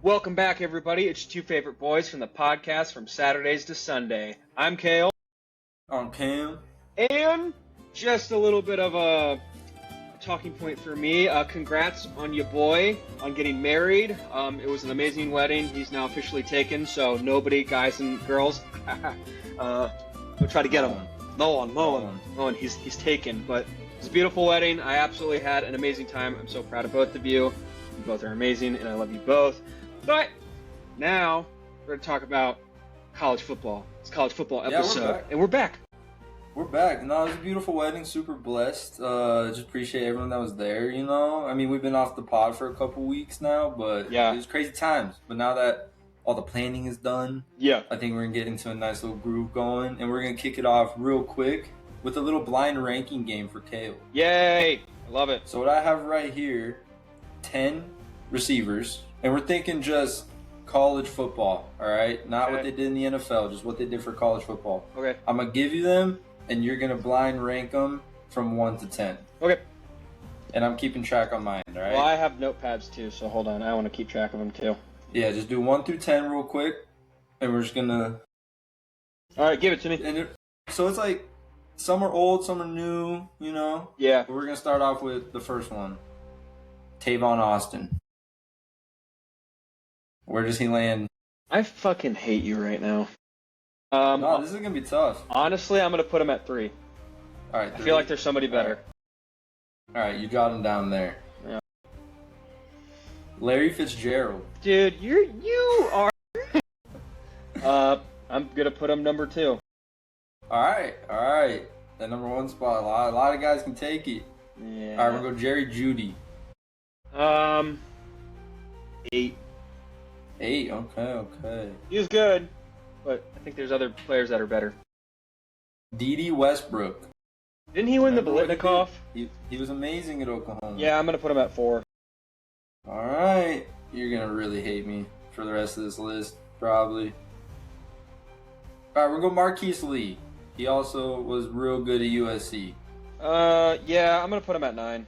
Welcome back, everybody. It's your two favorite boys from the podcast from Saturdays to Sunday. I'm Kale. I'm Cam. And just a little bit of a talking point for me. Congrats on your boy on getting married. It was an amazing wedding. He's now officially taken, so nobody, guys and girls, we'll try to get him. No one. He's taken, but it's a beautiful wedding. I absolutely had an amazing time. I'm so proud of both of you. You both are amazing, and I love you both. But now we're going to talk about college football. It's a college football episode, and we're back. We're back. No, it was a beautiful wedding. Super blessed. Just appreciate everyone that was there. You know, I mean, we've been off the pod for a couple weeks now, but yeah, it was crazy times. But now that all the planning is done, yeah, I think we're gonna get into a nice little groove going, and we're gonna kick it off real quick with a little blind ranking game for Kale. Yay! I love it. So what I have right here, 10 receivers. And we're thinking just college football, all right? Not what they did in the NFL, just what they did for college football. Okay. I'm going to give you them, and you're going to blind rank them from 1 to 10. Okay. And I'm keeping track on mine, all right? Well, I have notepads too, so hold on. I want to keep track of them too. Yeah, just do 1 through 10 real quick, and we're just going to... All right, give it to me. So it's like some are old, some are new, you know? Yeah. But we're going to start off with the first one, Tavon Austin. Where does he land? I fucking hate you right now. No, this is going to be tough. Honestly, I'm going to put him at 3. All right, 3. I feel like there's somebody better. All right, you got him down there. Yeah. Larry Fitzgerald. Dude, you are... I'm going to put him number 2. All right. That number 1 spot, a lot of guys can take it. Yeah. All right, we'll go Jerry Jeudy. 8. 8, okay. He was good, but I think there's other players that are better. Dede Westbrook. Didn't he win the Biletnikoff? He was amazing at Oklahoma. Yeah, I'm going to put him at 4. All right. You're going to really hate me for the rest of this list, probably. All right, we'll go Marquise Lee. He also was real good at USC. Yeah, I'm going to put him at 9.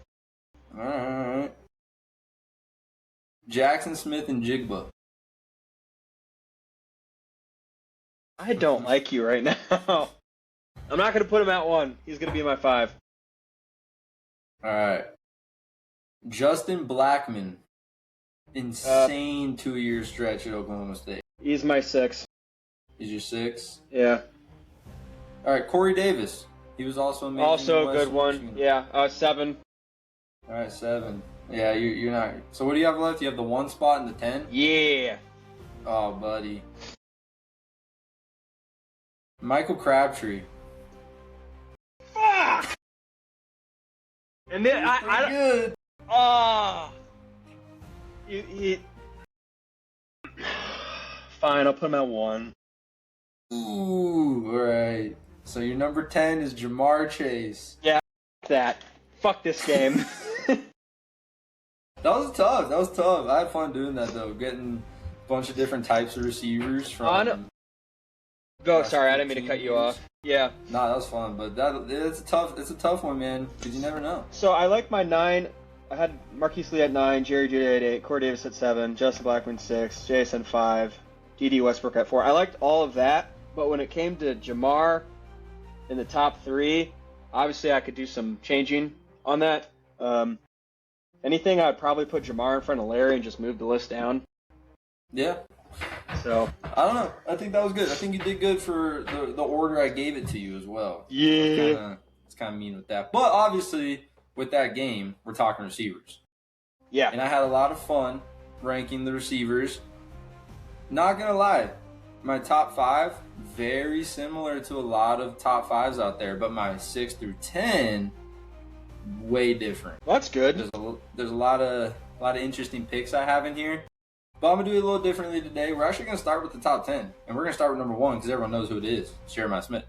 All right. Jackson Smith and Jigba. I don't like you right now. I'm not going to put him at 1. He's going to be my 5. All right. Justin Blackman. Insane 2-year stretch at Oklahoma State. He's my 6. He's your 6? Yeah. All right, Corey Davis. He was also amazing. Also a good one. Michigan. Yeah, 7. All right, 7. Yeah, you're not. So what do you have left? You have the 1 spot and the 10? Yeah. Oh, buddy. Michael Crabtree. Fuck! And then I good. Oh. Fine, I'll put him at 1. Ooh, all right. So your number 10 is Jamar Chase. Yeah, that. Fuck this game. That was tough. I had fun doing that though, getting a bunch of different types of receivers from. Go. Sorry, I didn't mean to cut you off. Yeah. Nah, that was fun, but it's a tough one, man, because you never know. So I like my 9. I had Marquise Lee at 9, Jerry Jeudy at 8, Corey Davis at 7, Justin Blackman 6, Jason 5, Dede Westbrook at 4. I liked all of that, but when it came to Jamar in the top 3, obviously I could do some changing on that. Anything, I'd probably put Jamar in front of Larry and just move the list down. Yeah. So I don't know. I think that was good. I think you did good for the order I gave it to you as well. Yeah. It's kind of mean with that. But obviously, with that game, we're talking receivers. Yeah. And I had a lot of fun ranking the receivers. Not going to lie, my top 5, very similar to a lot of top 5s out there. But my 6 through 10, way different. Well, that's good. There's a lot of interesting picks I have in here. But I'm going to do it a little differently today. We're actually going to start with the top 10. And we're going to start with number 1 because everyone knows who it is. Jeremiah Smith.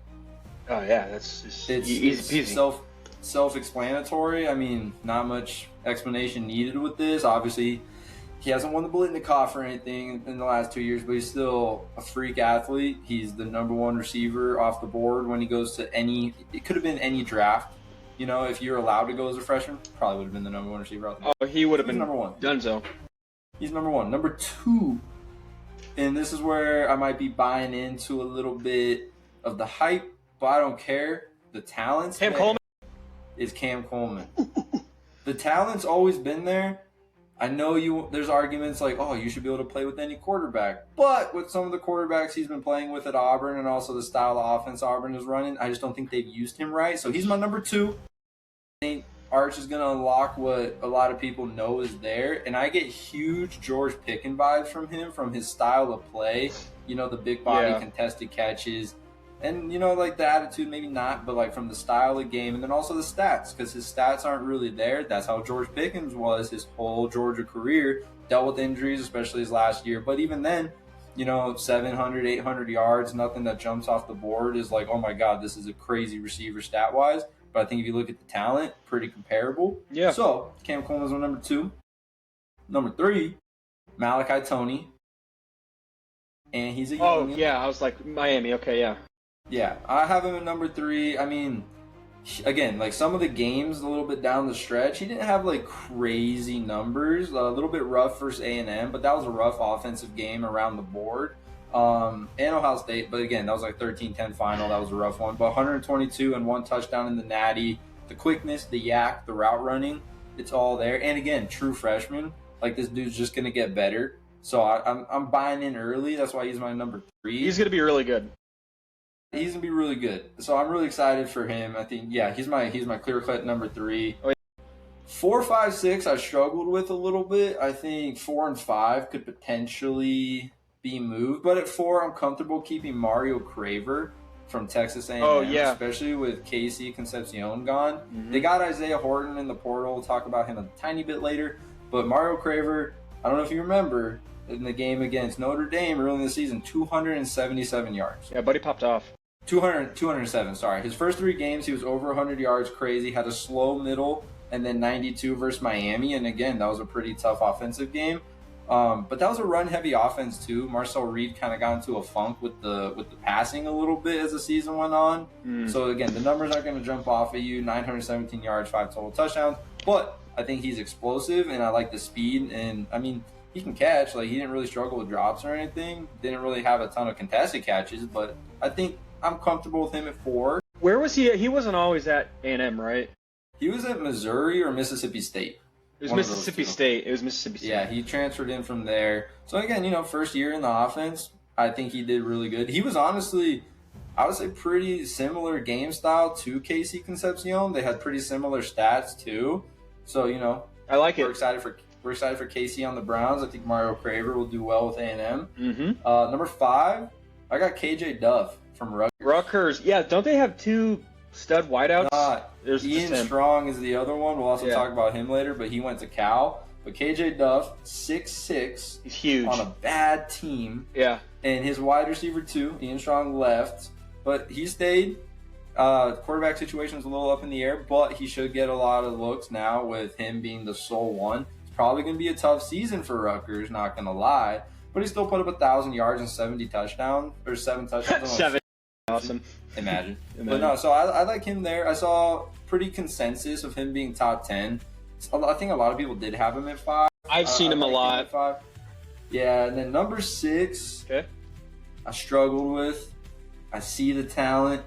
Oh, yeah. It's easy peasy. Self-explanatory. I mean, not much explanation needed with this. Obviously, he hasn't won the Biletnikoff or anything in the last 2 years, but he's still a freak athlete. He's the number 1 receiver off the board when he goes to it could have been any draft. You know, if you're allowed to go as a freshman, probably would have been the number 1 receiver off the board. Oh, he would have been number 1. Dunzo. He's number one. Number two, and this is where I might be buying into a little bit of the hype, but I don't care. The talent's Cam Coleman is Cam Coleman. The talent's always been there. I know there's arguments like, oh, you should be able to play with any quarterback. But with some of the quarterbacks he's been playing with at Auburn and also the style of offense Auburn is running, I just don't think they've used him right. So he's my number two. I think Arch is going to unlock what a lot of people know is there. And I get huge George Pickens vibes from him, from his style of play. You know, the big body contested catches. And, you know, like the attitude, maybe not, but like from the style of game. And then also the stats, because his stats aren't really there. That's how George Pickens was his whole Georgia career. Dealt with injuries, especially his last year. But even then, you know, 700, 800 yards, nothing that jumps off the board is like, oh my God, this is a crazy receiver stat-wise. But I think if you look at the talent, pretty comparable. Yeah. So, Cam Coleman is my number two. Number three, Malachi Toney. And he's a young. Oh, yeah, I was like, Miami, okay, yeah. Yeah, I have him at number three. I mean, again, like some of the games a little bit down the stretch, he didn't have like crazy numbers. A little bit rough versus A&M, but that was a rough offensive game around the board. And Ohio State, but again, that was like 13-10 final. That was a rough one. But 122 and 1 touchdown in the Natty. The quickness, the yak, the route running, it's all there. And again, true freshman. Like this dude's just going to get better. So I'm buying in early. That's why he's my number three. He's going to be really good. He's gonna be really good, so I'm really excited for him. I think, yeah, he's my clear-cut number three. Oh, yeah. 4, 5, 6, I struggled with a little bit. I think 4 and 5 could potentially be moved, but at 4, I'm comfortable keeping Mario Craver from Texas A&M. Oh, yeah. Especially with Casey Concepcion gone. Mm-hmm. They got Isaiah Horton in the portal. We'll talk about him a tiny bit later, but Mario Craver, I don't know if you remember, in the game against Notre Dame early in the season, 277 yards. Yeah, buddy popped off. 207, sorry. His first 3 games, he was over 100 yards, crazy. Had a slow middle, and then 92 versus Miami. And again, that was a pretty tough offensive game. But that was a run-heavy offense too. Marcel Reed kind of got into a funk with the passing a little bit as the season went on. So again, the numbers aren't going to jump off at you. 917 yards, 5 total touchdowns. But I think he's explosive, and I like the speed. And I mean, he can catch. Like, he didn't really struggle with drops or anything. Didn't really have a ton of contested catches. But I think I'm comfortable with him at 4. Where was he? He wasn't always at A&M, right? He was at Missouri or Mississippi State. It was Mississippi State. It was Mississippi State. Yeah, he transferred in from there. So again, you know, first year in the offense, I think he did really good. He was honestly, I would say, pretty similar game style to Casey Concepcion. They had pretty similar stats too. So, you know, I like it. We're excited for Casey on the Browns. I think Mario Craver will do well with A&M. Mm-hmm. Number 5, I got KJ Duff from Rutgers. Rutgers, yeah. Don't they have 2 stud wideouts? There's Ian Strong is the other one. We'll also talk about him later, but he went to Cal. But KJ Duff, 6'6", he's huge on a bad team. Yeah, and his wide receiver too, Ian Strong, left, but he stayed. Quarterback situation is a little up in the air, but he should get a lot of looks now with him being the sole one. It's probably going to be a tough season for Rutgers, not going to lie, but he still put up 1,000 yards and 7 touchdowns. 7. Awesome. Imagine. But no, so I like him there. I saw pretty consensus of him being top 10. I think a lot of people did have him at 5. I've seen him a lot. 5. Yeah, and then number 6, okay, I struggled with. I see the talent.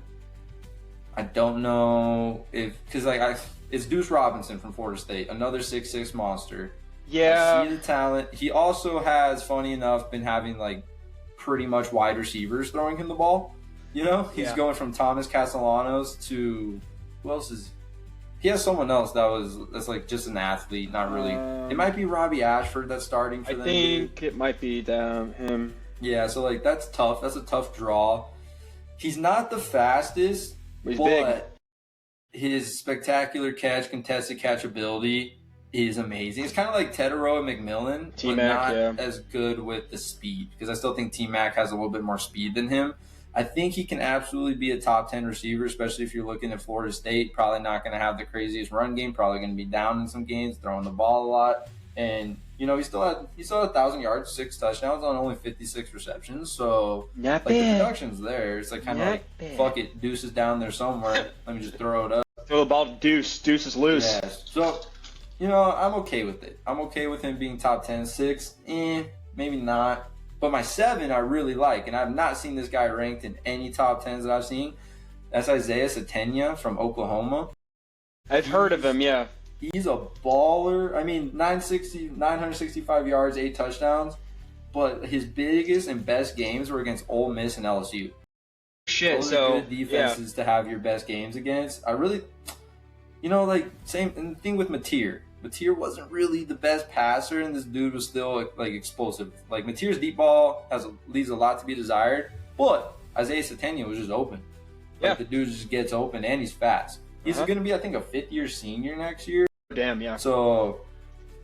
I don't know because it's Deuce Robinson from Florida State, another 6'6" monster. Yeah, I see the talent. He also has, funny enough, been having like pretty much wide receivers throwing him the ball. You know, he's going from Thomas Castellanos to who else is? He has someone else that's like just an athlete, not really. It might be Robbie Ashford that's starting for them. I think it might be him. Yeah, so like that's tough. That's a tough draw. He's not the fastest, He's but big. His spectacular contested catch ability is amazing. It's kind of like Tedero and McMillan, but not as good with the speed, because I still think T-Mac has a little bit more speed than him. I think he can absolutely be a top 10 receiver, especially if you're looking at Florida State. Probably not going to have the craziest run game. Probably going to be down in some games, throwing the ball a lot. And, you know, he still had 1,000 yards, 6 touchdowns on only 56 receptions. So, not like, bad. the production's there. It's like kind of like, fuck it, Deuce is down there somewhere. Let me just throw it up. Throw the ball to Deuce. Deuce is loose. Yeah. So, I'm okay with it. I'm okay with him being top 10. 6, maybe not. But my 7 I really like, and I've not seen this guy ranked in any top 10s that I've seen. That's Isaiah Sategna from Oklahoma. I've heard of him, yeah. He's a baller. I mean, 965 yards, 8 touchdowns. But his biggest and best games were against Ole Miss and LSU. Shit, Those so are good defenses to have your best games against. I really, same and the thing with Mateer. Mateer wasn't really the best passer, and this dude was still like explosive. Like Mateer's deep ball leaves a lot to be desired, but Isaiah Sategna was just open. Like, the dude just gets open, and he's fast. He's going to be, I think, a fifth-year senior next year. Damn, yeah. So,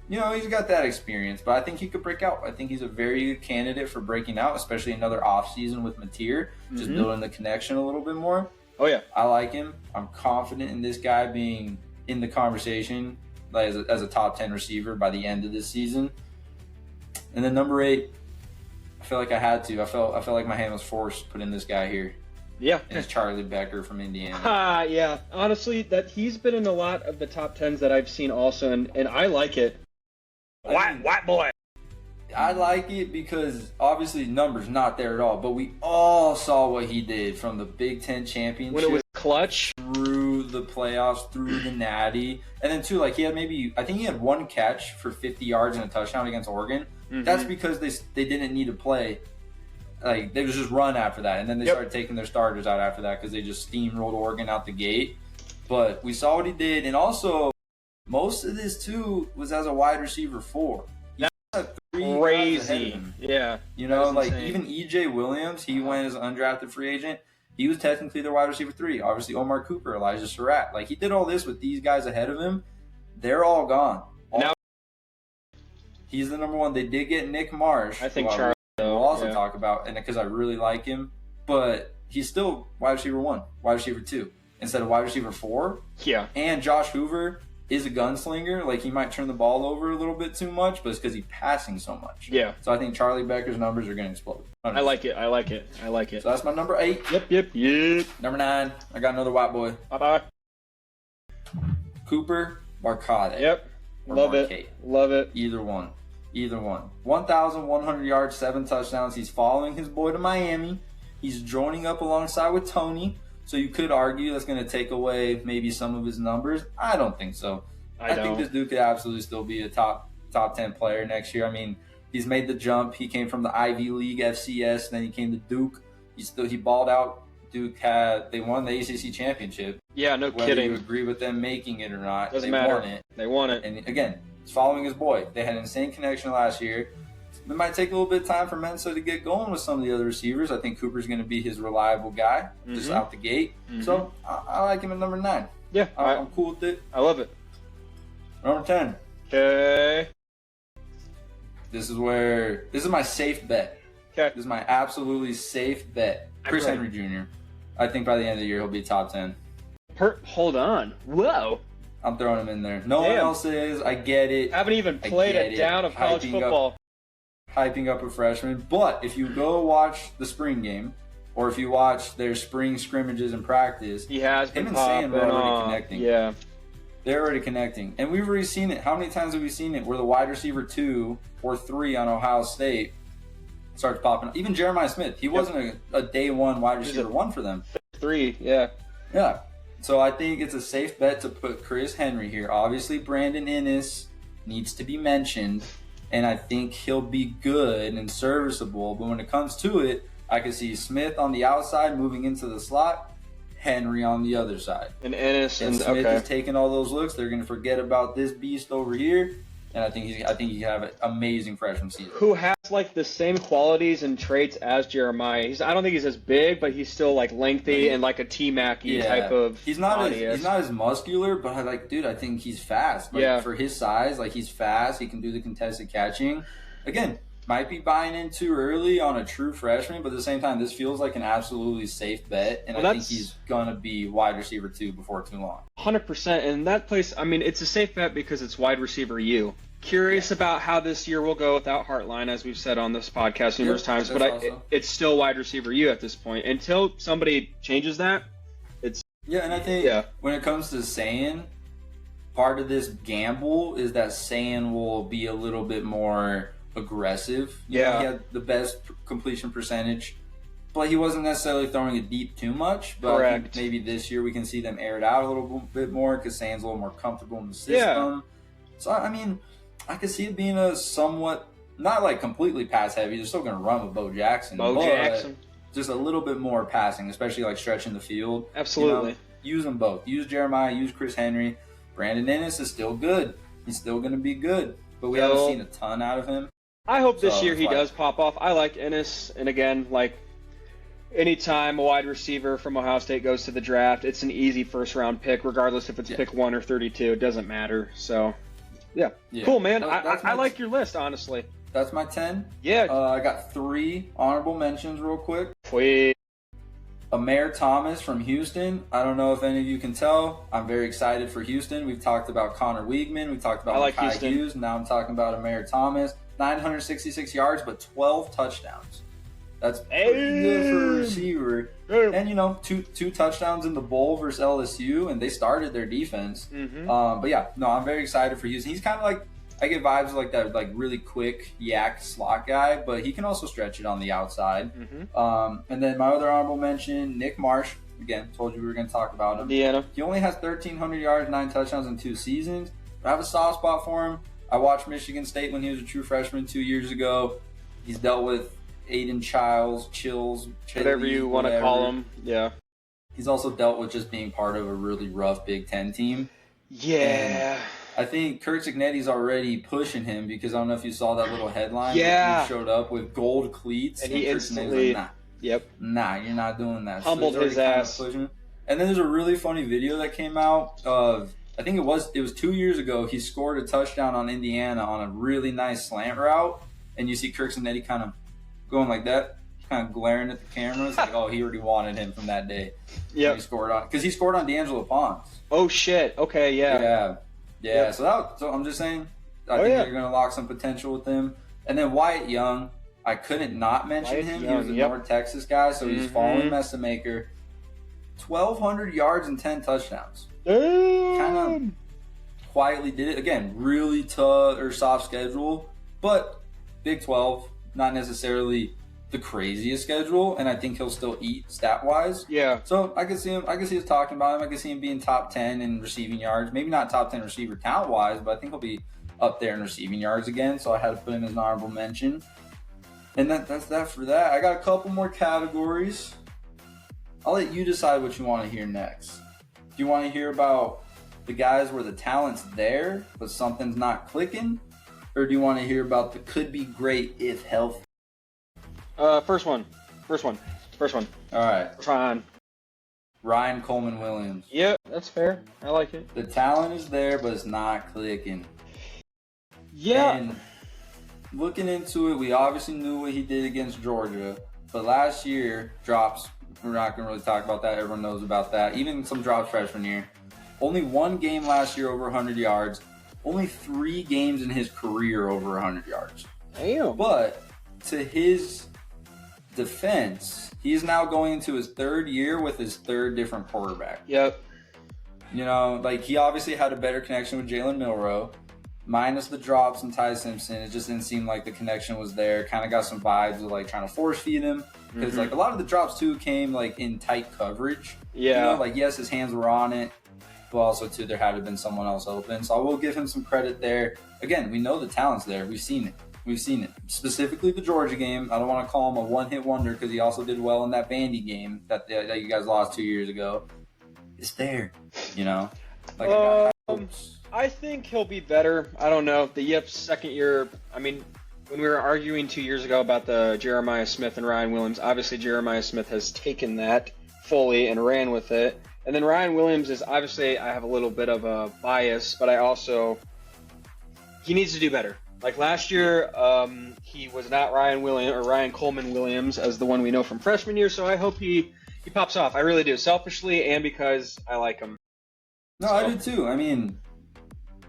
he's got that experience, but I think he could break out. I think he's a very good candidate for breaking out, especially another offseason with Mateer, just building the connection a little bit more. Oh, yeah. I like him. I'm confident in this guy being in the conversation as a top 10 receiver by the end of this season. And then number 8, I feel like I had to. I felt like my hand was forced to put in this guy here. Yeah. And it's Charlie Becker from Indiana. Yeah. Honestly, that he's been in a lot of the top 10s that I've seen also, and I like it. White boy. I like it because obviously numbers not there at all, but we all saw what he did from the Big Ten championship when it was clutch through the playoffs, through the Natty, and then too, like he had one catch for 50 yards and a touchdown against Oregon. That's because they didn't need to play. Like they was just run after that, and then they started taking their starters out after that because they just steamrolled Oregon out the gate. But we saw what he did, and also most of this too was as a wide receiver 4. Crazy, yeah. Even EJ Williams, he went as an undrafted free agent. He was technically their wide receiver 3. Obviously, Omar Cooper, Elijah Surratt. Like he did all this with these guys ahead of him. They're all gone. Now he's the number 1. They did get Nick Marsh. I think Charlie. We'll also talk about, and because I really like him, but he's still wide receiver 1, wide receiver 2 instead of wide receiver 4. Yeah. And Josh Hoover is a gunslinger. Like he might turn the ball over a little bit too much, but it's because he's passing so much. Yeah. So I think Charlie Becker's numbers are going to explode. 100%. I like it. So that's my number 8. Yep. Number 9, I got another white boy. Bye. Cooper Marcotte. Yep. Love it. Either one. 1,100 yards, 7 touchdowns. He's following his boy to Miami. He's joining up alongside with Tony. So you could argue that's going to take away maybe some of his numbers. I don't think so. I think this dude could absolutely still be a top 10 player next year. I mean, he's made the jump. He came from the Ivy League FCS, then he came to Duke. He balled out. Duke they won the ACC championship. Yeah, no Whether kidding. you agree with them making it or not, Doesn't matter. They won it. They won it. And again, he's following his boy. They had an insane connection last year. It might take a little bit of time for Mensa to get going with some of the other receivers. I think Cooper's going to be his reliable guy just out the gate. So I like him at number 9. Yeah, I'm cool with it. I love it. Number 10. Okay. This is my safe bet. Okay. This is my absolutely safe bet. Chris Henry Jr. I think by the end of the year he'll be top 10. Hold on. Whoa. I'm throwing him in there. No one else is. I get it. Haven't even played a down of college football. Hyping up a freshman. But if you go watch the spring game, or if you watch their spring scrimmages in practice, he has been him and Sam are already connecting. Yeah. They're already connecting. And we've already seen it. How many times have we seen it where the wide receiver 2 or 3 on Ohio State starts popping up? Even Jeremiah Smith, he wasn't a day 1 wide receiver 1 for them. 3, yeah. Yeah. So I think it's a safe bet to put Chris Henry here. Obviously, Brandon Inniss needs to be mentioned, and I think he'll be good and serviceable. But when it comes to it, I can see Smith on the outside moving into the slot, Henry on the other side. And Inniss and Smith is taking all those looks. They're going to forget about this beast over here. And I think he can have an amazing freshman season. Who has like the same qualities and traits as Jeremiah? I don't think he's as big, but he's still like lengthy and like a T-Mac-y type of. He's not as muscular, but I think he's fast. Like, for his size, like he's fast. He can do the contested catching. Again, might be buying in too early on a true freshman, but at the same time, this feels like an absolutely safe bet, and I think he's gonna be wide receiver 2 before too long. 100%, and that place, I mean, it's a safe bet because it's wide receiver U. Curious about how this year will go without Hartline, as we've said on this podcast numerous times, but it's still wide receiver U at this point. Until somebody changes that, it's... Yeah, and I think when it comes to saying, part of this gamble is that Sand will be a little bit more aggressive. You know, he had the best completion percentage, but he wasn't necessarily throwing it deep too much. But I think maybe this year we can see them air it out a little bit more because Sand's a little more comfortable in the system. Yeah. So, I mean, I could see it being a somewhat, not like completely pass heavy. They're still going to run with Bo Jackson. Just a little bit more passing, especially like stretching the field. Absolutely. You know, use them both. Use Jeremiah, use Chris Henry. Brandon Ennis is still good. He's still going to be good. But we haven't seen a ton out of him. I hope this year he does pop off. I like Ennis. And again, like, anytime a wide receiver from Ohio State goes to the draft, it's an easy first-round pick, regardless if it's pick 1 or 32. It doesn't matter. So, yeah. Cool, man. I like your list, honestly. That's my 10. Yeah. I got 3 honorable mentions real quick. Sweet. Amir Thomas from Houston. I don't know if any of you can tell. I'm very excited for Houston. We've talked about Connor Wiegman. We've talked about Mekhi Hughes. Now I'm talking about Amir Thomas. 966 yards, but 12 touchdowns. That's pretty good for a receiver. And, you know, two touchdowns in the bowl versus LSU, and they started their defense. But, yeah, no, I'm very excited for Houston. He's kind of like, I get vibes like that, like really quick yak slot guy, but he can also stretch it on the outside. And then my other honorable mention, Nick Marsh. Again, told you we were going to talk about him. Indiana. He only has 1,300 yards, 9 touchdowns in 2 seasons. But I have a soft spot for him. I watched Michigan State when he was a true freshman 2 years ago. He's dealt with Aiden Chills, whatever you want to call him. Yeah. He's also dealt with just being part of a really rough Big Ten team. Yeah. And I think Kurt Cignetti's already pushing him because I don't know if you saw that little headline. Yeah. He showed up with gold cleats. And he instantly, like, nah, you're not doing that. Humbled his ass. And then there's a really funny video that came out of, I think it was 2 years ago. He scored a touchdown on Indiana on a really nice slant route. And you see Kurt Cignetti kind of going like that, kind of glaring at the cameras. Like, oh, he already wanted him from that day. Yeah. He scored on, because he scored on D'Angelo Ponce. Oh, shit. Okay, yeah. Yeah. So I'm just saying, I think they're going to lock some potential with him. And then Wyatt Young, I couldn't not mention him. He was a North Texas guy, so he's following Messamaker. 1,200 yards and 10 touchdowns. Kind of quietly did it. Again, really tough or soft schedule, but Big 12, not necessarily the craziest schedule, and I think he'll still eat stat-wise. Yeah. So I can see him. I can see us talking about him. I can see him being top 10 in receiving yards. Maybe not top 10 receiver count-wise, but I think he'll be up there in receiving yards again. So I had to put him as an honorable mention. And that's that for that. I got a couple more categories. I'll let you decide what you want to hear next. Do you want to hear about the guys where the talent's there, but something's not clicking? Or do you want to hear about the could be great if healthy? First one. All right. Fine. Ryan Coleman Williams. Yep, that's fair. I like it. The talent is there, but it's not clicking. Yeah. And looking into it, we obviously knew what he did against Georgia, but last year, drops, we're not going to really talk about that. Everyone knows about that. Even some drops freshman year. Only one game last year over 100 yards. Only 3 games in his career over 100 yards. Damn. But to his defense, he's now going into his 3rd year with his 3rd different quarterback. Yep. You know, like he obviously had a better connection with Jalen Milroe. Minus the drops and Ty Simpson, it just didn't seem like the connection was there. Kind of got some vibes of like trying to force feed him. Because like a lot of the drops too came like in tight coverage. Yeah. You know, like yes, his hands were on it. But also, too, there had to have been someone else open. So I will give him some credit there. Again, we know the talent's there. We've seen it. Specifically the Georgia game. I don't want to call him a one-hit wonder because he also did well in that Vandy game that you guys lost 2 years ago. It's there, you know? Like I think he'll be better. I don't know. The second year, I mean, when we were arguing 2 years ago about the Jeremiah Smith and Ryan Williams, obviously Jeremiah Smith has taken that fully and ran with it. And then Ryan Williams is obviously, I have a little bit of a bias, but he needs to do better. Like last year, he was not Ryan Coleman Williams as the one we know from freshman year. So I hope he pops off. I really do, selfishly and because I like him. No, so. I do too. I mean,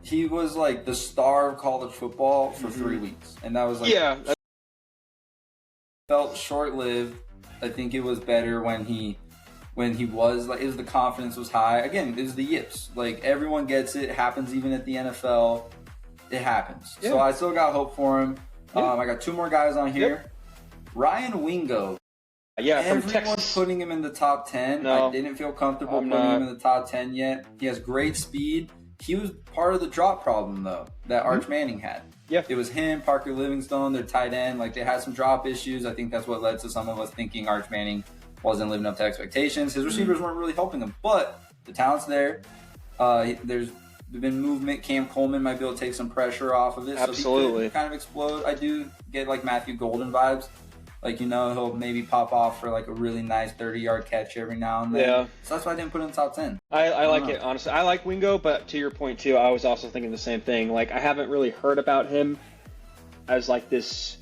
he was like the star of college football for 3 weeks, and that was like felt short-lived. I think it was better when he when he was like, the confidence was high. Again, it was the yips. Like everyone gets it. It happens even at the NFL. It happens. Yeah. So I still got hope for him. Yeah. I got 2 more guys on here. Yep. Ryan Wingo. Yeah, from Everyone's Texas. putting him in the top 10. No. I didn't feel comfortable I'm putting not. him in the top 10 yet. He has great speed. He was part of the drop problem, though, that Arch Manning had. Yeah. It was him, Parker Livingstone, their tight end. Like, they had some drop issues. I think that's what led to some of us thinking Arch Manning wasn't living up to expectations. His receivers weren't really helping him, but the talent's there. There's been movement. Cam Coleman might be able to take some pressure off of it. Absolutely. So he could kind of explode. I do get, like, Matthew Golden vibes. Like, he'll maybe pop off for, like, a really nice 30-yard catch every now and then. Yeah. So that's why I didn't put him in the top 10. I like know. it, honestly. I like Wingo, but to your point, too, I was also thinking the same thing. Like, I haven't really heard about him as, like, this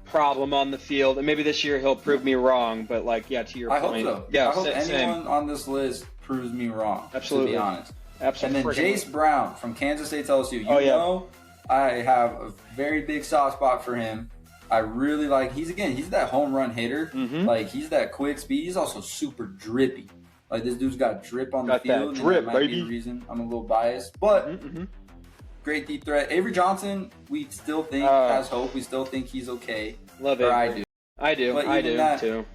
problem on the field. And maybe this year he'll prove me wrong, but, like, yeah, to your I hope point. so. Yeah, I hope same. anyone on this list proves me wrong, Absolutely. to be honest. Absolutely. And then Jace Brown from Kansas State to LSU. Oh, yeah. Know I have a very big soft spot for him. I really like, he's that home run hitter. Mhm. Like, he's that quick speed. He's also super drippy. Like, this dude's got drip on Got the that field. and drip, that might be baby. the reason I'm a little biased. But Mm-hmm. great deep threat. Avery Johnson, we still think has hope. We still think he's okay. Love Or it. I do. I do. But I even do, that- too.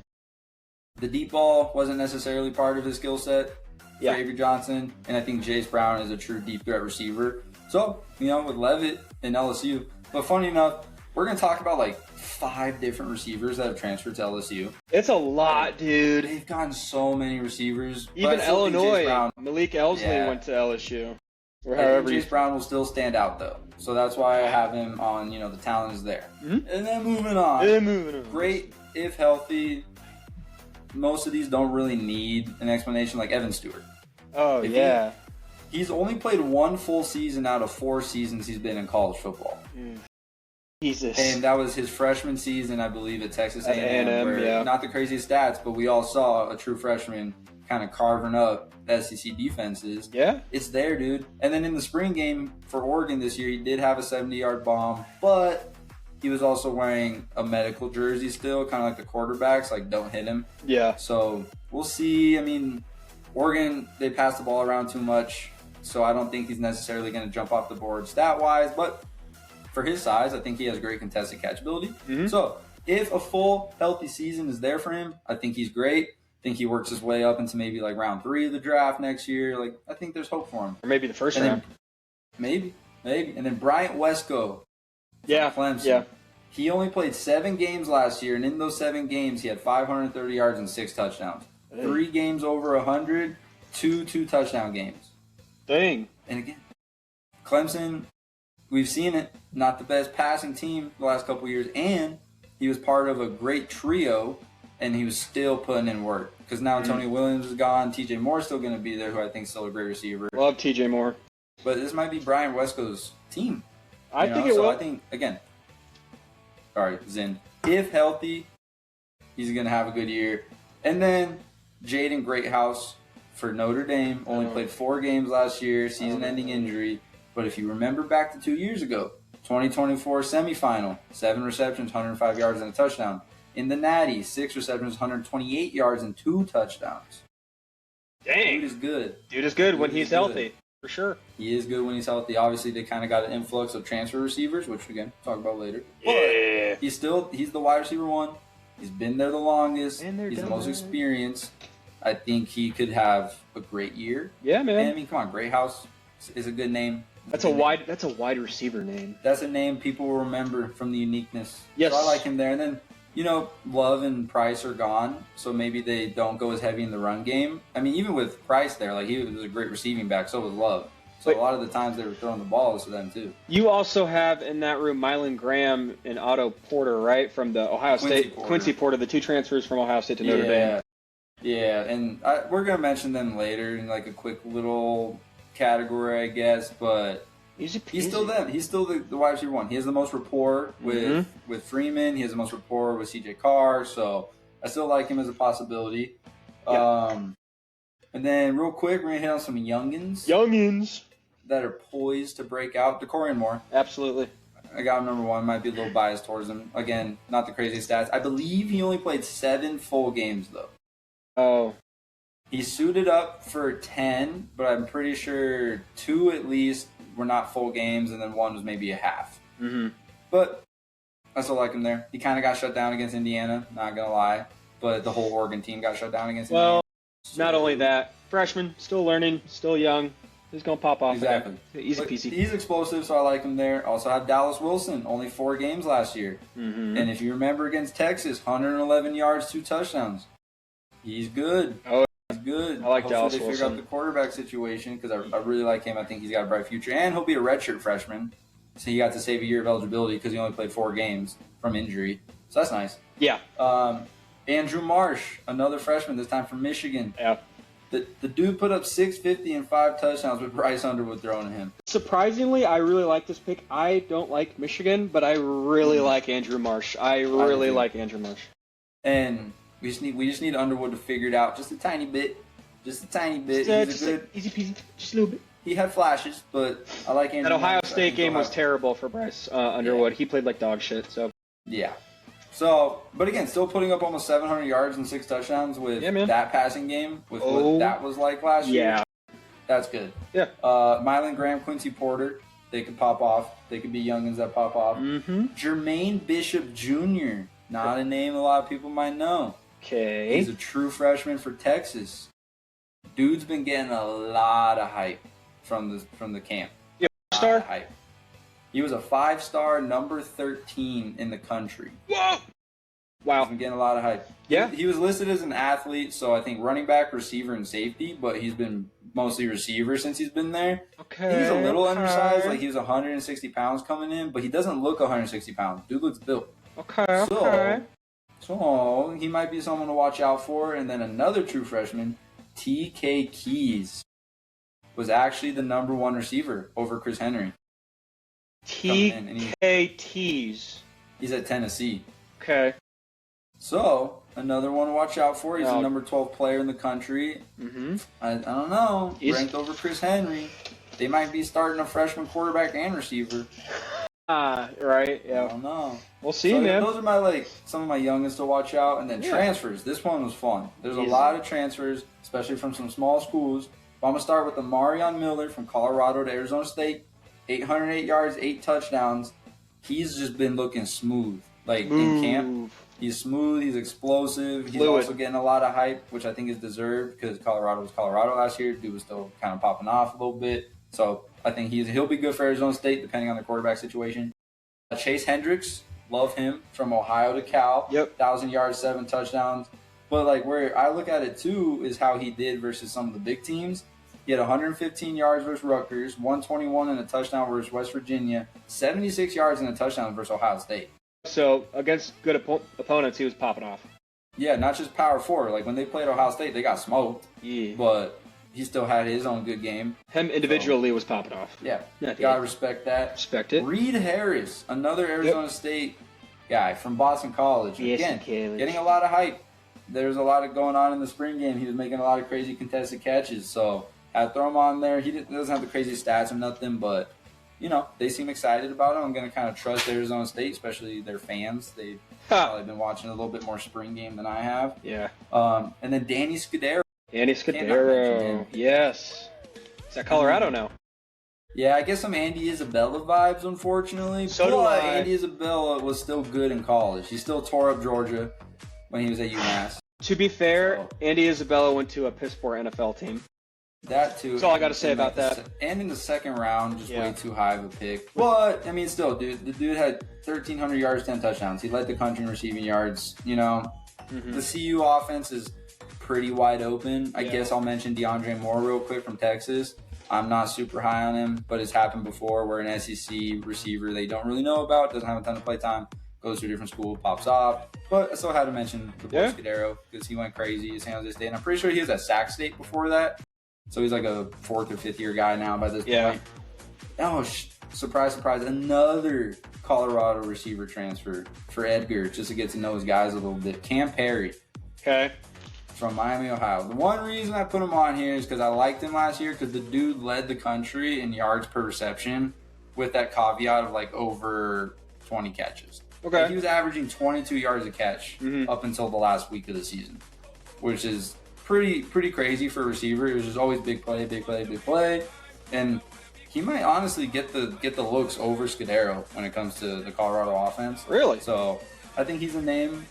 The deep ball wasn't necessarily part of his skill set for Yeah. Avery Johnson, and I think Jace Brown is a true deep threat receiver. So, with Levitt and LSU. But funny enough, we're going to talk about like 5 different receivers that have transferred to LSU. It's a lot, dude. They've gotten so many receivers. but I Even still think Jace Illinois, Brown, Malik Elsley Yeah. went to LSU. Or I however think you... Jace Brown will still stand out though. So that's why I have him on, the talent is there. Mhm. And then moving on. Yeah, moving on. Great if healthy. Most of these don't really need an explanation, like Evan Stewart. Oh, If yeah. He's only played 1 full season out of 4 seasons he's been in college football. Jesus. And that was his freshman season, I believe, at Texas At A&M. A&M, where, yeah. Not the craziest stats, but we all saw a true freshman kind of carving up SEC defenses. Yeah? It's there, dude. And then in the spring game for Oregon this year, he did have a 70-yard bomb, but he was also wearing a medical jersey still, kind of like the quarterbacks, like don't hit him. Yeah. So we'll see. I mean, Oregon, they pass the ball around too much, so I don't think he's necessarily going to jump off the board stat-wise, but for his size, I think he has great contested catchability. Mhm. So if a full, healthy season is there for him, I think he's great. I think he works his way up into maybe like round 3 of the draft next year. Like, I think there's hope for him. Or maybe the first And round. then, maybe. And then Bryant Wesco, Yeah. Clemson. Yeah. He only played 7 games last year, and in those 7 games, he had 530 yards and 6 touchdowns. 3 games over 100, 2 touchdown games. Dang. And again, Clemson, we've seen it, not the best passing team the last couple of years, and he was part of a great trio, and he was still putting in work. Because now Tony Williams is gone, TJ Moore's still going to be there, who I think is still a great receiver. Love TJ Moore. But this might be Brian Wesco's team. I think it so will. I think, again, sorry, Zin, if healthy, he's going to have a good year. And then Jaden Greathouse for Notre Dame only played 4 games last year, season-ending injury. But if you remember back to 2 years ago, 2024 semifinal, 7 receptions, 105 yards, and a touchdown. In the Natty, 6 receptions, 128 yards, and 2 touchdowns. Dang. Dude is good. Dude is good when Dude is he's good. healthy. For sure. He is good when he's healthy. Obviously, they kind of got an influx of transfer receivers, which, again, talk about later. Yeah. He's the wide receiver 1. He's been there the longest. Been there, He's the done most that. experienced. I think he could have a great year. Yeah, And, man. I mean, come on, Greathouse is a good name. That's a wide receiver name. That's a name people will remember from the uniqueness. Yes. So I like him there. And then, Love and Price are gone, so maybe they don't go as heavy in the run game. I mean, even with Price there, like, he was a great receiving back, so was Love. So Wait. a lot of the times they were throwing the balls to them, too. You also have in that room Mylan Graham and Otto Porter, right? From the Ohio State. Porter. Quincy Porter, the 2 transfers from Ohio State to Notre Dame. Yeah, and we're going to mention them later in, like, a quick little category, I guess, but He's still them. He's still the wide receiver 1. He has the most rapport with Freeman. He has the most rapport with CJ Carr. So I still like him as a possibility. Yeah. And then real quick, we're going to hit on some youngins Youngins. that are poised to break out. DeCorian Moore. Absolutely. I got him number 1. Might be a little biased towards him. Again, not the craziest stats. I believe he only played 7 full games, though. Oh. He suited up for 10, but I'm pretty sure 2 at least were not full games, and then 1 was maybe a half. Mm-hmm. But I still like him there. He kind of got shut down against Indiana, not going to lie. But the whole Oregon team got shut down against Indiana. Well, not only that, freshman, still learning, still young. He's going to pop off. Exactly. Easy But peasy. he's explosive, so I like him there. Also have Dallas Wilson, only 4 games last year. Mm-hmm. And if you remember against Texas, 111 yards, 2 touchdowns. He's good. Oh, he's good. I like Hopefully Dallas they figure Wilson. out the quarterback situation because I really like him. I think he's got a bright future. And he'll be a redshirt freshman. So he got to save a year of eligibility because he only played 4 games from injury. So that's nice. Yeah. Andrew Marsh, another freshman, this time from Michigan. Yeah. The dude put up 650 and 5 touchdowns with Bryce Underwood throwing to him. Surprisingly, I really like this pick. I don't like Michigan, but I really like Andrew Marsh. I really like Andrew Marsh. And we just need Underwood to figure it out just a tiny bit. Just a tiny bit. He's a good, easy peasy, just a little bit. he had flashes, but I like Andrew That Ohio Marsh. I State think game was Ohio- terrible for Bryce Underwood. He played like dog shit. So Yeah. So, but again, still putting up almost 700 yards and 6 touchdowns with that passing game, with what that was like last year. yeah, That's good. yeah. Mylan Graham, Quincy Porter, they could pop off. They could be youngins that pop off. Mm-hmm. Jermaine Bishop Jr., not a name a lot of people might know. Okay. He's a true freshman for Texas. Dude's been getting a lot of hype from the camp. Yeah, A lot star. of hype. He was a 5-star, number 13 in the country. Whoa! Wow. He's been getting a lot of hype. Yeah. He was listed as an athlete, so I think running back, receiver, and safety, but he's been mostly receiver since he's been there. Okay. He's a little undersized, okay. like he was 160 pounds coming in, but he doesn't look 160 pounds. Dude looks built. Okay. So he might be someone to watch out for. And then another true freshman, TK Keys, was actually the number 1 receiver over Chris Henry. TKTs. He's at Tennessee. Okay. So another one to watch out for. He's the number 12 player in the country. Mm-hmm. I don't know. He's- Ranked over Chris Henry. They might be starting a freshman quarterback and receiver. Right. I Yeah. don't know. We'll see, So man. those are some of my youngest to watch out, and then Yeah. transfers. This one was fun. There's a Easy. lot of transfers, especially from some small schools. But I'm gonna start with Amarion Miller from Colorado to Arizona State. 808 yards, 8 touchdowns. He's just been looking smooth, like in camp. He's smooth. He's explosive. He's Fluid. also getting a lot of hype, which I think is deserved because Colorado was Colorado last year. Dude was still kind of popping off a little bit. So I think he'll be good for Arizona State depending on the quarterback situation. Chase Hendricks, love him, from Ohio to Cal. Yep. 1,000 yards, 7 touchdowns. But like where I look at it too is how he did versus some of the big teams. He had 115 yards versus Rutgers, 121 and a touchdown versus West Virginia, 76 yards and a touchdown versus Ohio State. So against good opponents, he was popping off. Yeah, not just power forward. Like when they played Ohio State, they got smoked, Yeah. but he still had his own good game. Him individually was popping off. Yeah, Yeah, gotta respect that. Respect it. Reed Harris, another Arizona State guy from Boston College. Yes, Again, College. getting a lot of hype. There's a lot of going on in the spring game. He was making a lot of crazy contested catches, so I throw him on there. He doesn't have the crazy stats or nothing, but they seem excited about him. I'm going to kind of trust Arizona State, especially their fans. They've probably been watching a little bit more spring game than I have. Yeah. And then Danny Scudero. Andy Cannot mention Scudero. him. Yes. It's at Colorado now. Yeah, I guess some Andy Isabella vibes, unfortunately. So do but I. Andy Isabella was still good in college. He still tore up Georgia when he was at UMass. To be fair, So- Andy Isabella went to a piss poor NFL team. That too. That's all I gotta say And about like that. And in the second round, just Yeah. way too high of a pick. But I mean, still, dude, the dude had 1,300 yards, 10 touchdowns. He led the country in receiving yards. Mm-hmm. The CU offense is pretty wide open. I Yeah. guess I'll mention DeAndre Moore real quick from Texas. I'm not super high on him, but it's happened before where an SEC receiver they don't really know about, doesn't have a ton of play time, goes to a different school, pops off. But I still had to mention the boy Yeah. Scudero because he went crazy at San Jose State. And I'm pretty sure he was at Sac State before that. So he's like a 4th or 5th year guy now by this Yeah. point. Oh, surprise, surprise. Another Colorado receiver transfer for Edgar just to get to know his guys a little bit. Cam Perry Okay. from Miami, Ohio. The one reason I put him on here is because I liked him last year because the dude led the country in yards per reception with that caveat of like over 20 catches. Okay. Like, he was averaging 22 yards a catch Mhm. up until the last week of the season, which is pretty crazy for a receiver. It was just always big play, big play, big play, and he might honestly get the looks over Scudero when it comes to the Colorado offense. Really? So I think he's a name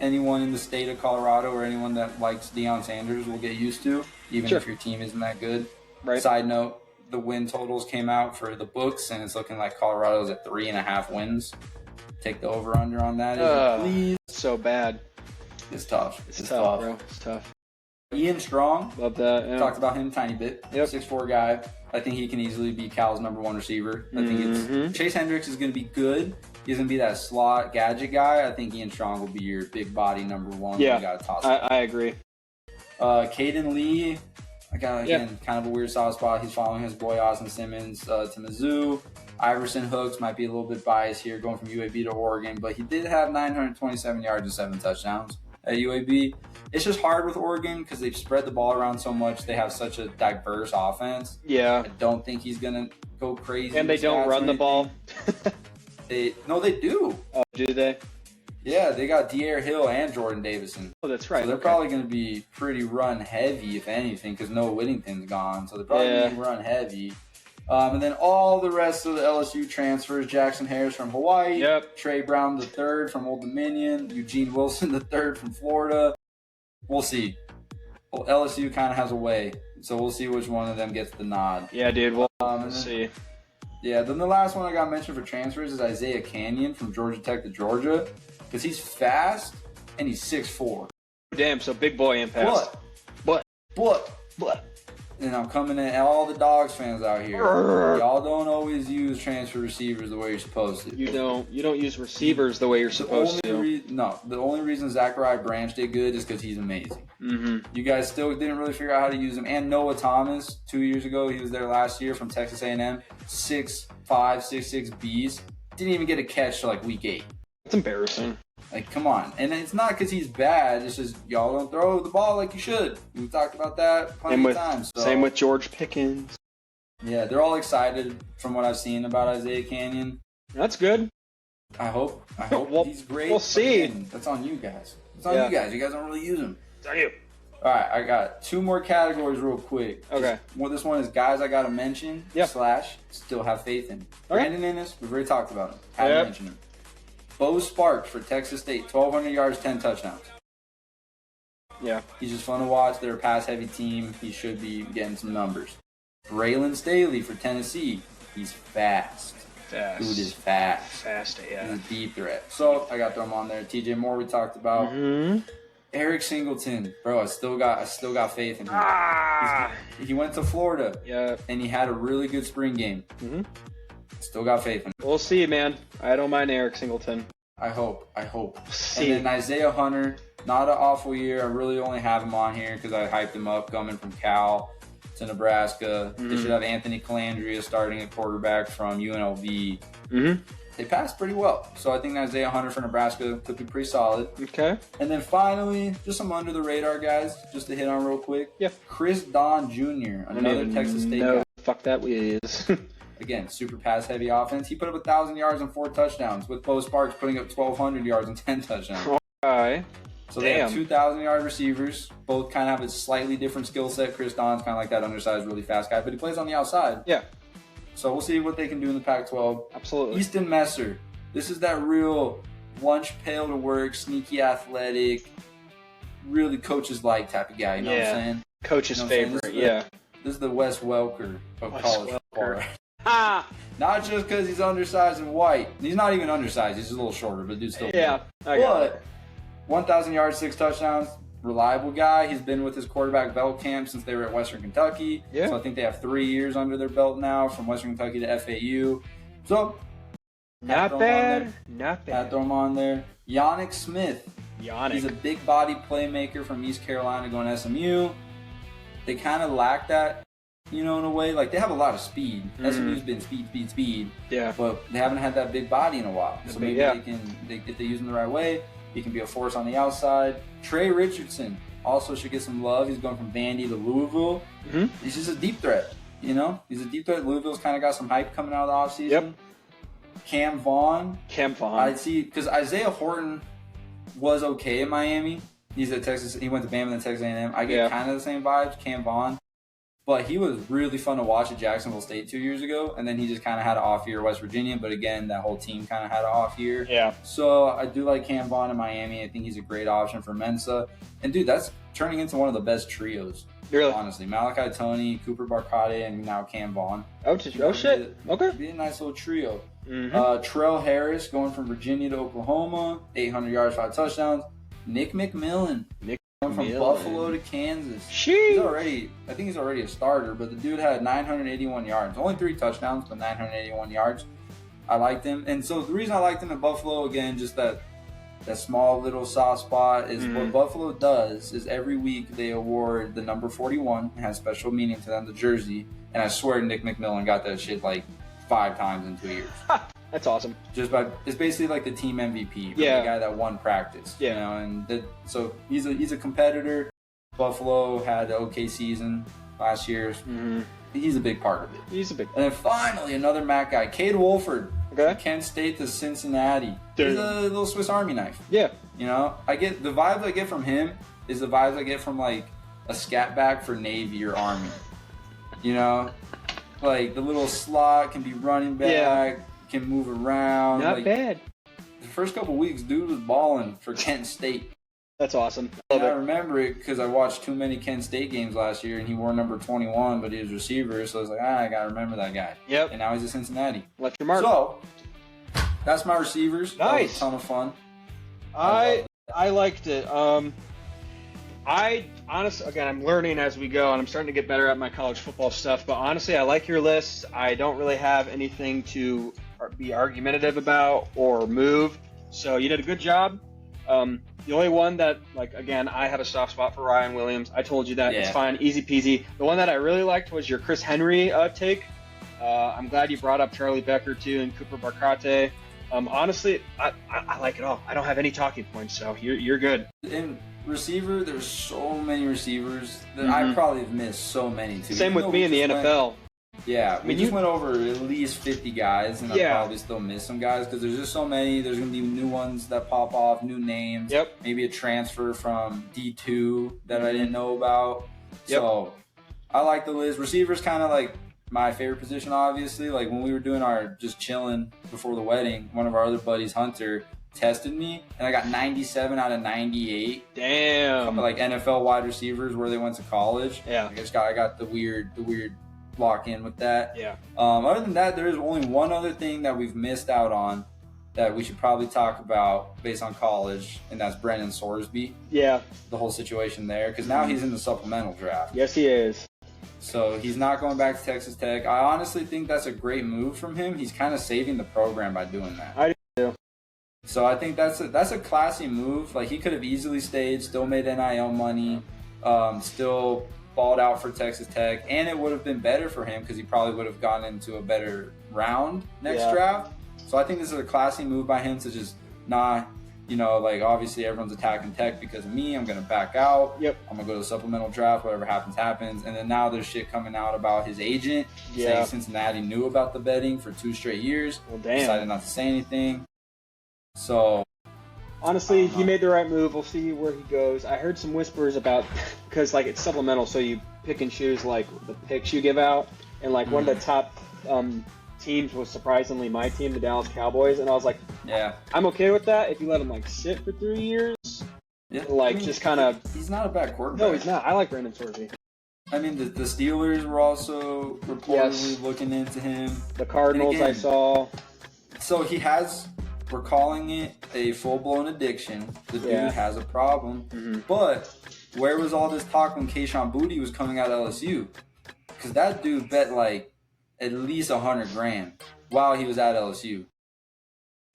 anyone in the state of Colorado or anyone that likes Deion Sanders will get used to, even if your team isn't that good. Right. Side note, the win totals came out for the books, and it's looking like Colorado's at 3.5 wins. Take the over-under on that, please. So bad. It's tough. It's tough, bro. It's tough. Ian Strong. Love that. Yeah. Talked about him a tiny bit. Yep. 6'4" guy. I think he can easily be Cal's #1 receiver. I think it's Chase Hendricks is going to be good. He's going to be that slot gadget guy. I think Ian Strong will be your big body #1. Yeah, you got to toss I agree. Caden Lee. I got, again, kind of a weird soft spot. He's following his boy Austin Simmons to Mizzou. Iverson Hooks might be a little bit biased here going from UAB to Oregon, but he did have 927 yards and 7 touchdowns at UAB. It's just hard with Oregon because they've spread the ball around so much. They have such a diverse offense. Yeah. I don't think he's going to go crazy. And they don't run the ball. They do. Oh, do they? Yeah, they got De'Aaron Hill and Jordan Davison. Oh, that's right. So they're probably going to be pretty run heavy, if anything, because Noah Whittington's gone. So they're probably going to be run heavy. And then all the rest of the LSU transfers: Jackson Harris from Hawaii, Trey Brown III from Old Dominion, Eugene Wilson III from Florida. We'll see. Well, LSU kind of has a way, so we'll see which one of them gets the nod. Yeah, dude. We'll see. Yeah, then the last one I got mentioned for transfers is Isaiah Canyon from Georgia Tech to Georgia, because he's fast and he's 6'4". Damn, so big boy impact. But. And I'm coming at all the Dogs fans out here. Y'all don't always use transfer receivers the way you're supposed to. You don't use receivers the way you're supposed to. The only reason Zachariah Branch did good is because he's amazing. You guys still didn't really figure out how to use him. And Noah Thomas, 2 years ago, he was there last year from Texas A&M. 6'5", 6'6" Bs. Didn't even get a catch till like week 8. That's embarrassing. Like, come on. And it's not because he's bad. It's just y'all don't throw the ball like you should. We've talked about that plenty of times. So. Same with George Pickens. Yeah, they're all excited from what I've seen about Isaiah Canyon. That's good. I hope he's great. We'll see. Again, that's on you guys. It's on you guys. You guys don't really use him. It's on you. All right, I got 2 more categories real quick. Okay. This one is guys I got to mention / still have faith in. Brandon Inniss, we've already talked about him. Had to mention him. Bo Sparks for Texas State, 1,200 yards, 10 touchdowns. Yeah. He's just fun to watch. They're a pass-heavy team. He should be getting some numbers. Braylon Staley for Tennessee. He's fast. Dude is fast. Fast, yeah. He's a deep threat. So I got to throw him on there. TJ Moore we talked about. Eric Singleton, bro. I still got faith in him. He went to Florida. Yeah. And he had a really good spring game. Still got faith in him. We'll see, man. I don't mind Eric Singleton. I hope. See. And then Isaiah Hunter, not an awful year. I really only have him on here because I hyped him up coming from Cal to Nebraska. They should have Anthony Calandria starting at quarterback from UNLV. They passed pretty well. So I think Isaiah Hunter for Nebraska could be pretty solid. Okay. And then finally, just some under-the-radar guys, just to hit on real quick. Yeah. Chris Don Jr., another Texas State guy. Fuck that is. Again, super pass-heavy offense. He put up 1,000 yards and 4 touchdowns, with Bo Sparks putting up 1,200 yards and 10 touchdowns. Okay. So they have 2,000-yard receivers. Both kind of have a slightly different skill set. Chris Don's kind of like that undersized, really fast guy, but he plays on the outside. Yeah. So we'll see what they can do in the Pac-12. Absolutely. Easton Messer. This is that real lunch pail to work, sneaky athletic, really coaches-like type of guy. You know what I'm saying? Coach's favorite, This is the Wes Welker of college football. Not just because he's undersized and white. He's not even undersized. He's a little shorter, but dude's still I got it. 1,000 yards, 6 touchdowns. Reliable guy. He's been with his quarterback belt camp since they were at Western Kentucky. Yeah. So I think they have 3 years under their belt now from Western Kentucky to FAU. So not bad. Had throw him on there. Yannick Smith. He's a big body playmaker from East Carolina going to SMU. They kind of lack that, in a way. Like, they have a lot of speed. SMU's been speed. Yeah. But they haven't had that big body in a while. So maybe if they use him the right way, he can be a force on the outside. Trey Richardson also should get some love. He's going from Vandy to Louisville. He's just a deep threat, He's a deep threat. Louisville's kind of got some hype coming out of the offseason. Yep. Cam Vaughn. I'd see, because Isaiah Horton was okay in Miami, He's at Texas. He went to Bama and Texas A&M. I get Yeah. kind of the same vibes. Cam Vaughn. But he was really fun to watch at Jacksonville State 2 years ago, and then he just kind of had an off year at West Virginia. But again, that whole team kind of had an off year. Yeah. So I do like Cam Vaughn in Miami. I think he's a great option for Mensa. And dude, that's turning into one of the best trios. Really? Honestly, Malachi Tony, Cooper Barcade, and now Cam Vaughn. Oh shit. Okay. Be a nice little trio. Mm-hmm. Trell Harris going from Virginia to Oklahoma, 800 yards, 5 touchdowns. Nick McMillan. Going from Buffalo to Kansas. Sheesh. I think he's already a starter, but the dude had 981 yards. Only 3 touchdowns, but 981 yards. I liked him. And so the reason I liked him at Buffalo, again, just that small little soft spot is what Buffalo does is every week they award the number 41. It has special meaning to them, the jersey. And I swear Nick McMillan got that shit like 5 times in 2 years. That's awesome. It's basically like the team MVP, Yeah. the guy that won practice. Yeah. You know, and so he's a competitor. Buffalo had an okay season last year. Mm-hmm. He's a big part of it. He's a big. And then finally, another Mac guy, Cade Wolford, Okay. from Kent State to Cincinnati. Dude. He's a little Swiss Army knife. Yeah. You know, I get the vibes I get from him is the vibes I get from like a scat back for Navy or Army. You know, like the little slot can be running back. Yeah. Can move around. Not like, bad. the first couple weeks, dude was balling for Kent State. That's awesome. And I Love it. remember it because I watched too many Kent State games last year, and he wore number 21, but he was receiver, so I was like, I gotta remember that guy. Yep. And now he's at Cincinnati. Left your mark. So that's my receivers. That was Nice. a ton of fun. I liked it. I honestly, again, I'm learning as we go, and I'm starting to get better at my college football stuff. But honestly, I like your list. I don't really have anything to be argumentative about or move. So you did a good job. The only one that, like, again, I have a soft spot for Ryan Williams. I told you that. It's Yeah. fine, easy peasy. The one that I really liked was your Chris Henry take. I'm glad you brought up Charlie Becker too and Cooper Barcate. Honestly, I like it all. I don't have any talking points, so you're good. In receiver, there's so many receivers that I probably have missed so many too. Same Even with though me we in the just NFL. Yeah, we mean, just you- went over at least 50 guys, and Yeah. I'll probably still miss some guys because there's just so many. There's going to be new ones that pop off, new names. Yep. Maybe a transfer from D2 that I didn't know about. Yep. So I like the list. Receivers kind of like my favorite position, obviously. Like when we were doing our just chilling before the wedding, one of our other buddies, Hunter, tested me, and I got 97 out of 98. Damn. Like NFL wide receivers where they went to college. Yeah. I got the weird lock in with that. Yeah. Other than that, there is only one other thing that we've missed out on that we should probably talk about based on college, and that's Brendan Sorsby, Yeah. the whole situation there, because now he's in the supplemental draft. Yes, he is. So he's not going back to Texas Tech. I honestly think that's a great move from him. He's kind of saving the program by doing that. I do. So I think that's a classy move. Like he could have easily stayed, still made NIL money, still balled out for Texas Tech, and it would have been better for him because he probably would have gone into a better round next Yeah. draft. So I think this is a classy move by him to just not, like obviously everyone's attacking Tech because of me. I'm going to back out. Yep. I'm going to go to the supplemental draft. Whatever happens, happens. And then now there's shit coming out about his agent Yeah. saying Cincinnati knew about the betting for 2 straight years. Well, damn. Decided not to say anything. So Honestly, he made the right move. We'll see where he goes. I heard some whispers about, because like it's supplemental, so you pick and choose like the picks you give out, and like one of the top teams was surprisingly my team, the Dallas Cowboys, and I was like, yeah. I'm okay with that if you let him like sit for 3 years. Yeah, Like, just kind of. He's not a bad quarterback. No, he's not. I like Brandon Sorsby. I mean, the Steelers were also reportedly looking into him. The Cardinals, And again, I saw. So we're calling it a full-blown addiction. The dude Yeah. has a problem. Mhm. But where was all this talk when Kayshon Boutte was coming out of LSU? Because that dude bet like at least $100,000 while he was at LSU.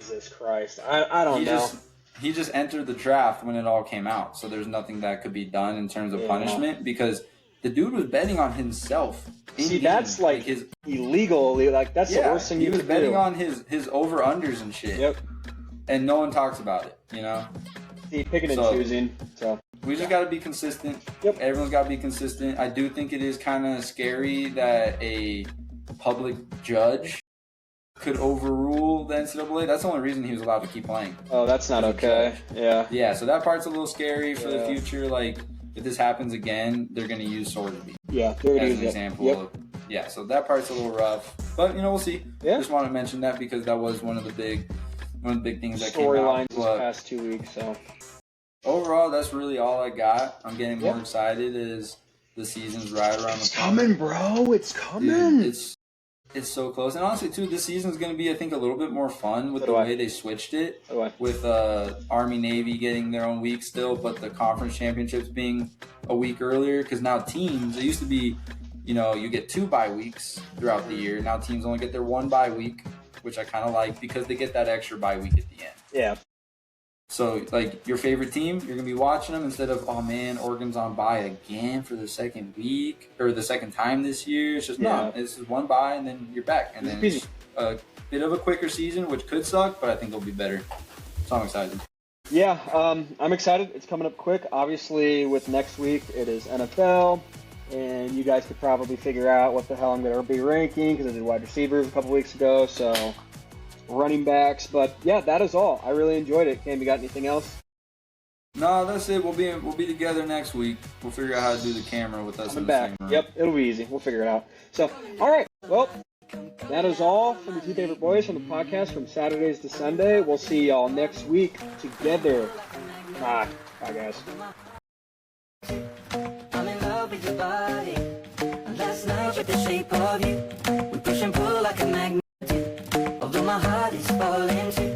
Jesus Christ. I don't know. He just entered the draft when it all came out, so there's nothing that could be done in terms of Yeah. punishment because the dude was betting on himself. See, that's like his illegal. Like, that's the worst thing he you was could betting do. on his over unders and shit. Yep. And no one talks about it. See, picking and So- choosing. So. We just got to be consistent. Yep. Everyone's got to be consistent. I do think it is kind of scary that a public judge could overrule the NCAA. That's the only reason he was allowed to keep playing. Oh, that's not okay. Yeah. Yeah, so that part's a little scary for the Yeah. future. Like, if this happens again, they're going to use Sorsby Yeah, they're gonna as use an it. example. Yep. Yeah, so that part's a little rough. But, we'll see. Yeah. Just want to mention that because that was one of the big things that came out. Storylines this But past 2 weeks. So overall, that's really all I got. I'm getting more Yeah. excited as the season's right around the it's corner. coming, bro. It's coming. Dude, it's so close. And honestly, too, this season's going to be, I think, a little bit more fun with So the do I. way they switched it. By the way. With Army Navy getting their own week still, but the conference championships being a week earlier. Because now teams, it used to be, you get 2 bye weeks throughout the year. Now teams only get their 1 bye week, which I kind of like because they get that extra bye week at the end. Yeah. So, like, your favorite team, you're going to be watching them instead of, oh, man, Oregon's on bye again for the second week or the second time this year. It's just, no, this is 1 bye and then you're back. And then it's a bit of a quicker season, which could suck, but I think it'll be better. So I'm excited. Yeah, I'm excited. It's coming up quick. Obviously, with next week, it is NFL. And you guys could probably figure out what the hell I'm going to be ranking because I did wide receivers a couple weeks ago. So running backs. But yeah, that is all. I really enjoyed it. Cam, you got anything else? No, that's it. We'll be together next week. We'll figure out how to do the camera with us I'm in the back. same room. Yep, it'll be easy. We'll figure it out. So, all right. Well, that is all from the Two Favorite Boys from the podcast from Saturdays to Sunday. We'll see y'all next week together. Bye, guys. I'm in love with your body. Last night with the shape of you. We push and pull like a magnet. Although my heart is falling too.